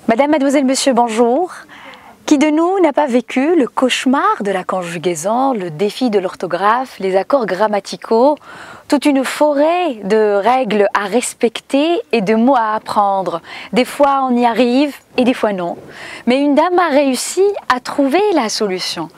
Madame, mademoiselle, monsieur, bonjour. Qui de nous n'a pas vécu le cauchemar de la conjugaison, le défi de l'orthographe, les accords grammaticaux, toute une forêt de règles à respecter et de mots à apprendre. Des fois on y arrive et des fois non. Mais une dame a réussi à trouver la solution.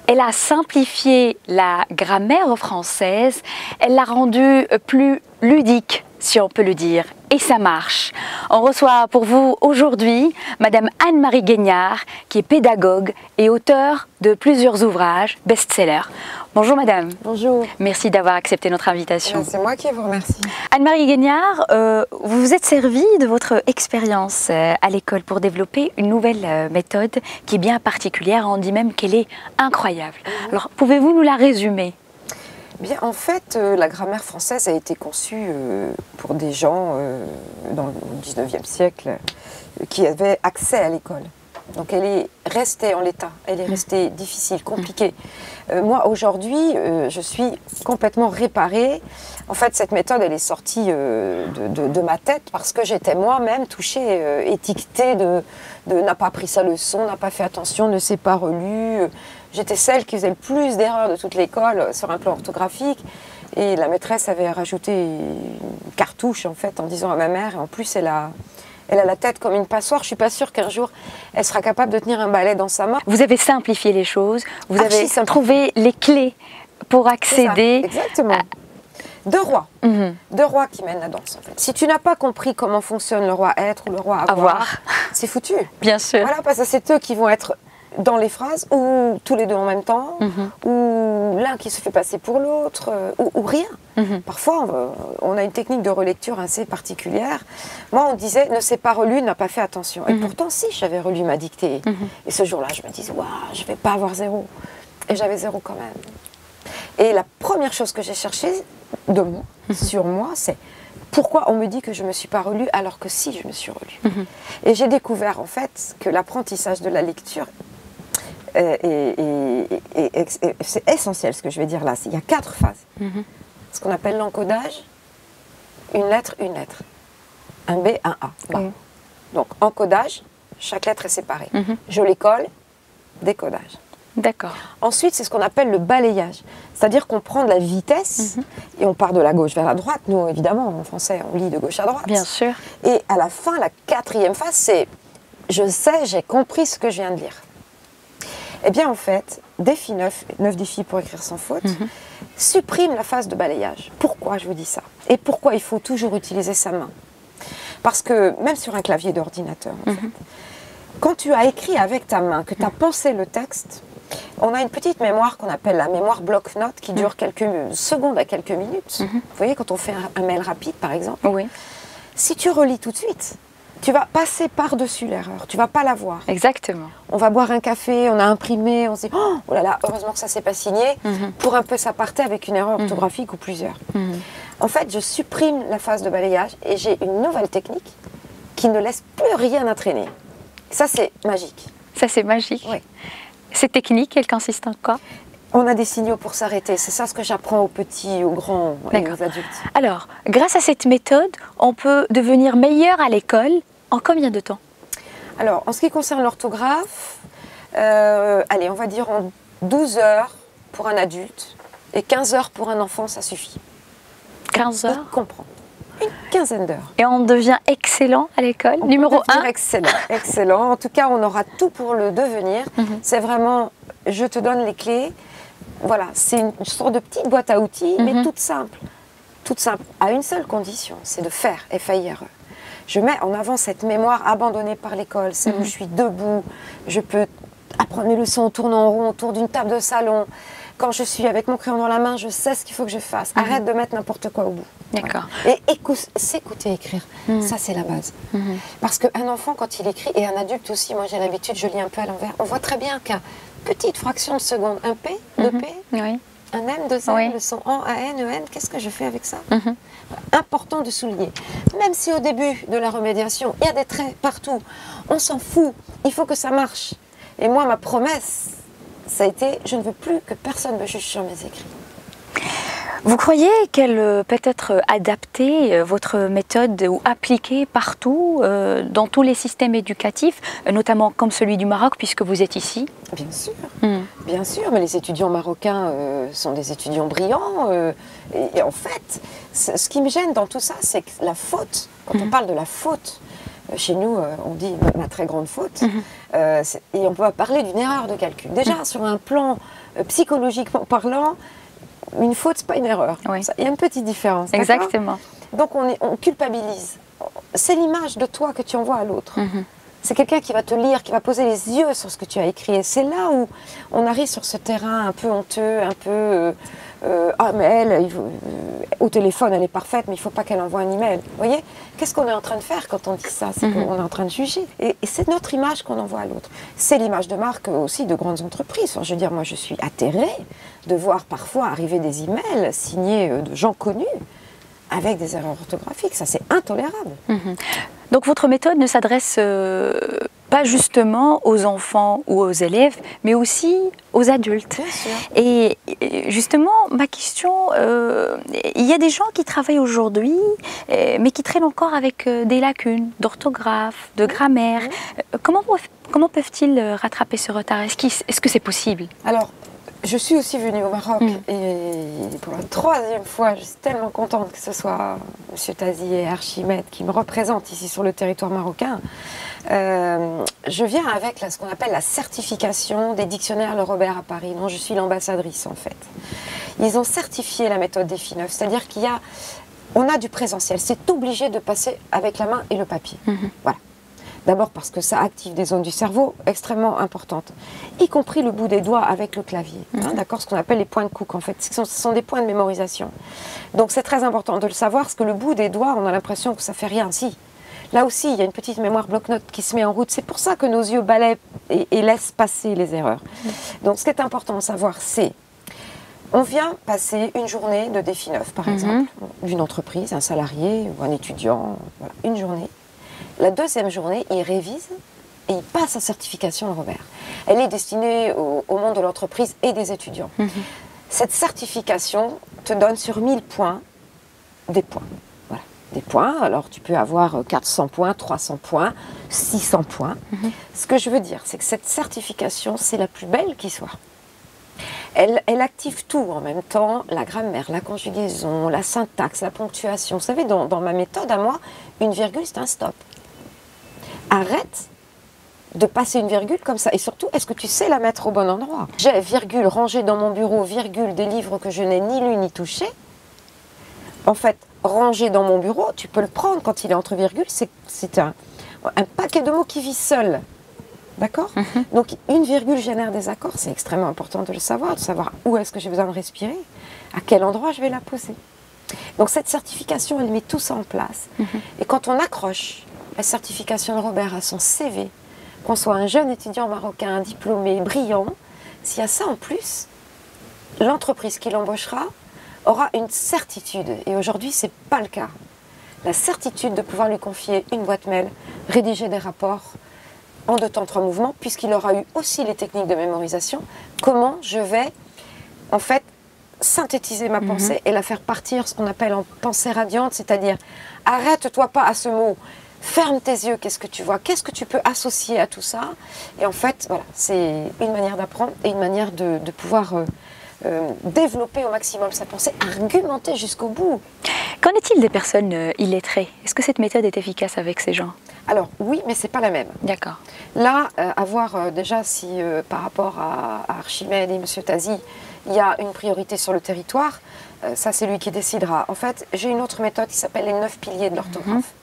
Elle a simplifié la grammaire française, elle l'a rendue plus ludique, si on peut le dire. Et ça marche. On reçoit pour vous aujourd'hui Madame Anne-Marie Guignard, qui est pédagogue et auteure de plusieurs ouvrages best-sellers. Bonjour Madame. Bonjour. Merci d'avoir accepté notre invitation. C'est moi qui vous remercie. Anne-Marie Guignard, vous vous êtes servie de votre expérience à l'école pour développer une nouvelle méthode qui est bien particulière. On dit même qu'elle est incroyable. Alors, pouvez-vous nous la résumer ? Bien, en fait, la grammaire française a été conçue pour des gens dans le 19e siècle qui avaient accès à l'école. Donc elle est restée en l'état, elle est restée difficile, compliquée. Moi, aujourd'hui, je suis complètement réparée. En fait, cette méthode, elle est sortie de ma tête parce que j'étais moi-même touchée, étiquetée de n'a pas pris sa leçon, n'a pas fait attention, ne s'est pas relu. J'étais celle qui faisait le plus d'erreurs de toute l'école sur un plan orthographique. Et la maîtresse avait rajouté une cartouche, en fait, en disant à ma mère, et en plus, elle a la tête comme une passoire. Je ne suis pas sûre qu'un jour, elle sera capable de tenir un balai dans sa main. Vous avez simplifié les choses, vous avez trouvé les clés pour accéder. Exactement. Deux rois. Deux rois qui mènent la danse, en fait. Si tu n'as pas compris comment fonctionne le roi être ou le roi avoir, c'est foutu. Bien sûr. Voilà, parce que c'est eux qui vont être dans les phrases, ou tous les deux en même temps, ou l'un qui se fait passer pour l'autre, ou rien. Parfois, on a une technique de relecture assez particulière. Moi, on disait, ne s'est pas relu, n'a pas fait attention. Et pourtant, si, j'avais relu ma dictée. Et ce jour-là, je me disais, waouh, je ne vais pas avoir 0. Et j'avais 0 quand même. Et la première chose que j'ai cherchée sur moi, c'est pourquoi on me dit que je ne me suis pas relue alors que si, je me suis relue. Et j'ai découvert, en fait, que l'apprentissage de la lecture, c'est essentiel ce que je vais dire là. Il y a 4 phases. Ce qu'on appelle l'encodage, une lettre. Un B, un A. Donc encodage, chaque lettre est séparée. Je les colle, décodage. D'accord. Ensuite, c'est ce qu'on appelle le balayage. C'est-à-dire qu'on prend de la vitesse et on part de la gauche vers la droite. Nous, évidemment, en français, on lit de gauche à droite. Bien sûr. Et à la fin, la 4e phase, c'est je sais, j'ai compris ce que je viens de lire. Eh bien, en fait, défi 9 défis pour écrire sans faute, supprime la phase de balayage. Pourquoi je vous dis ça? Et pourquoi il faut toujours utiliser sa main? Parce que, même sur un clavier d'ordinateur, en fait, quand tu as écrit avec ta main, que tu as pensé le texte, on a une petite mémoire qu'on appelle la mémoire bloc-notes qui dure quelques secondes à quelques minutes. Vous voyez, quand on fait un mail rapide, par exemple, si tu relis tout de suite, tu vas passer par-dessus l'erreur, tu ne vas pas la voir. Exactement. On va boire un café, on a imprimé, on se dit « Oh là là, heureusement que ça ne s'est pas signé ». Pour un peu, ça partait avec une erreur orthographique ou plusieurs. En fait, je supprime la phase de balayage et j'ai une nouvelle technique qui ne laisse plus rien à traîner. Ça, c'est magique. Ça, c'est magique. Oui. Cette technique, elle consiste en quoi? On a des signaux pour s'arrêter. C'est ça ce que j'apprends aux petits, aux grands et aux adultes. Alors, grâce à cette méthode, on peut devenir meilleur à l'école en combien de temps? Alors, en ce qui concerne l'orthographe, allez, on va dire en 12 heures pour un adulte et 15 heures pour un enfant, ça suffit. 15 heures? Il comprend. Une quinzaine d'heures. Et on devient excellent à l'école? Numéro 1? Excellent, excellent. En tout cas, on aura tout pour le devenir. C'est vraiment, je te donne les clés. Voilà, c'est une sorte de petite boîte à outils, mais toute simple. Toute simple, à une seule condition, c'est de faire, F-A-I-R-E. Je mets en avant cette mémoire abandonnée par l'école, celle où je suis debout, je peux apprendre mes leçons en tournant en rond autour d'une table de salon. Quand je suis avec mon crayon dans la main, je sais ce qu'il faut que je fasse. Arrête de mettre n'importe quoi au bout. D'accord. Voilà. Et s'écouter écrire, ça c'est la base. Parce qu'un enfant, quand il écrit, et un adulte aussi, moi j'ai l'habitude, je lis un peu à l'envers, on voit très bien qu'à petite fraction de seconde, un P, deux P, un M, deux N, le son en, A, N, E, N, qu'est-ce que je fais avec ça? Important de souligner. Même si au début de la remédiation, il y a des traits partout, on s'en fout, il faut que ça marche. Et moi, ma promesse, ça a été, je ne veux plus que personne me juge sur mes écrits. Vous croyez qu'elle peut être adaptée, votre méthode, ou appliquée partout, dans tous les systèmes éducatifs, notamment comme celui du Maroc, puisque vous êtes ici? Bien sûr, mais les étudiants marocains sont des étudiants brillants. Et en fait, ce qui me gêne dans tout ça, c'est que la faute, quand on parle de la faute, chez nous, on dit ma très grande faute, et on peut parler d'une erreur de calcul. Déjà, sur un plan psychologiquement parlant, une faute, c'est pas une erreur. Oui. Il y a une petite différence. Exactement. Donc on culpabilise. C'est l'image de toi que tu envoies à l'autre. C'est quelqu'un qui va te lire, qui va poser les yeux sur ce que tu as écrit. Et c'est là où on arrive sur ce terrain un peu honteux, un peu... ah mais elle, au téléphone, elle est parfaite, mais il ne faut pas qu'elle envoie un email. Vous voyez? Qu'est-ce qu'on est en train de faire quand on dit ça? C'est qu'on est en train de juger. Et c'est notre image qu'on envoie à l'autre. C'est l'image de marque aussi de grandes entreprises. Enfin, je veux dire, moi, je suis atterrée de voir parfois arriver des emails signés de gens connus avec des erreurs orthographiques. Ça, c'est intolérable. Donc votre méthode ne s'adresse pas justement aux enfants ou aux élèves, mais aussi aux adultes. Bien sûr. Et justement, ma question, il y a des gens qui travaillent aujourd'hui, mais qui traînent encore avec des lacunes d'orthographe, de grammaire. Comment peuvent-ils rattraper ce retard? Est-ce que c'est possible? Alors, je suis aussi venue au Maroc et pour la 3e fois, je suis tellement contente que ce soit M. Tazi et Archimède qui me représentent ici sur le territoire marocain. Je viens avec ce qu'on appelle la certification des dictionnaires Le Robert à Paris, dont je suis l'ambassadrice en fait. Ils ont certifié la méthode DEFI9, c'est-à-dire on a du présentiel, c'est obligé de passer avec la main et le papier. Voilà. D'abord parce que ça active des zones du cerveau extrêmement importantes, y compris le bout des doigts avec le clavier. D'accord, ce qu'on appelle les points de Cook en fait. Ce sont des points de mémorisation. Donc c'est très important de le savoir, parce que le bout des doigts, on a l'impression que ça fait rien. Si. Là aussi, il y a une petite mémoire bloc-notes qui se met en route. C'est pour ça que nos yeux balaient et laissent passer les erreurs. Donc ce qui est important de savoir, c'est on vient passer une journée de DEFI9, par exemple, d'une entreprise, un salarié ou un étudiant, voilà, une journée. La 2e journée, il révise et il passe sa certification Le Robert. Elle est destinée au monde de l'entreprise et des étudiants. Cette certification te donne sur 1000 points des points. Voilà, des points. Alors tu peux avoir 400 points, 300 points, 600 points. Ce que je veux dire, c'est que cette certification, c'est la plus belle qui soit. Elle active tout en même temps, la grammaire, la conjugaison, la syntaxe, la ponctuation. Vous savez, dans ma méthode, à moi, une virgule, c'est un stop. Arrête de passer une virgule comme ça. Et surtout, est-ce que tu sais la mettre au bon endroit? J'ai virgule rangée dans mon bureau, virgule des livres que je n'ai ni lu ni touché. En fait, rangé dans mon bureau, tu peux le prendre quand il est entre virgules. C'est un paquet de mots qui vit seul. D'accord? Donc, une virgule génère des accords. C'est extrêmement important de savoir où est-ce que j'ai besoin de respirer, à quel endroit je vais la poser. Donc, cette certification, elle met tout ça en place. Et quand on accroche la certification de Robert à son CV, qu'on soit un jeune étudiant marocain, un diplômé, brillant, s'il y a ça en plus, l'entreprise qui l'embauchera aura une certitude. Et aujourd'hui, ce n'est pas le cas. La certitude de pouvoir lui confier une boîte mail, rédiger des rapports en 2 temps 3 mouvements, puisqu'il aura eu aussi les techniques de mémorisation. Comment je vais, en fait, synthétiser ma pensée et la faire partir, ce qu'on appelle en pensée radiante, c'est-à-dire arrête-toi pas à ce mot. Ferme tes yeux, qu'est-ce que tu vois? Qu'est-ce que tu peux associer à tout ça? Et en fait, voilà, c'est une manière d'apprendre et une manière de pouvoir développer au maximum sa pensée, argumenter jusqu'au bout. Qu'en est-il des personnes illettrées? Est-ce que cette méthode est efficace avec ces gens? Alors oui, mais c'est pas la même. D'accord. Là, à voir déjà si par rapport à Archimède et M. Tazi, il y a une priorité sur le territoire, ça c'est lui qui décidera. En fait, j'ai une autre méthode qui s'appelle les 9 piliers de l'orthographe.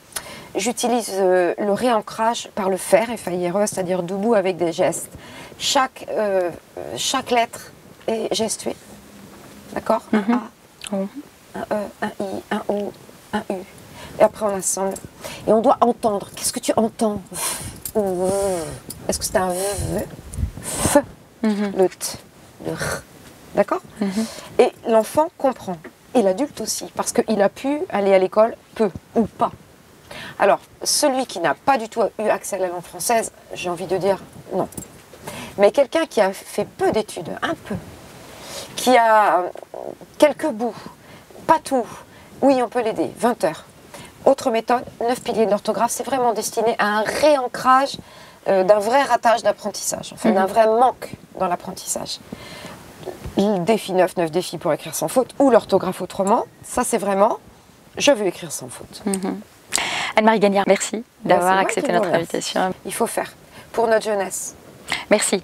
J'utilise le réancrage par le faire, F-A-I-R-E, c'est-à-dire debout avec des gestes. Chaque lettre est gestuée. D'accord? Un A, un E, un I, un O, un U. Et après on assemble. Et on doit entendre. Qu'est-ce que tu entends? Est-ce que c'est un V, F, le T, le R? D'accord? Et l'enfant comprend. Et l'adulte aussi. Parce qu'il a pu aller à l'école, peu ou pas. Alors, celui qui n'a pas du tout eu accès à la langue française, j'ai envie de dire non. Mais quelqu'un qui a fait peu d'études, un peu, qui a quelques bouts, pas tout. Oui, on peut l'aider, 20 heures. Autre méthode, 9 piliers de l'orthographe, c'est vraiment destiné à un réancrage d'un vrai ratage d'apprentissage, enfin d'un vrai manque dans l'apprentissage. Le défi 9 défis pour écrire sans faute, ou l'orthographe autrement, ça c'est vraiment, je veux écrire sans faute. Anne-Marie Gagnard, merci d'avoir accepté notre invitation. Il faut faire pour notre jeunesse. Merci.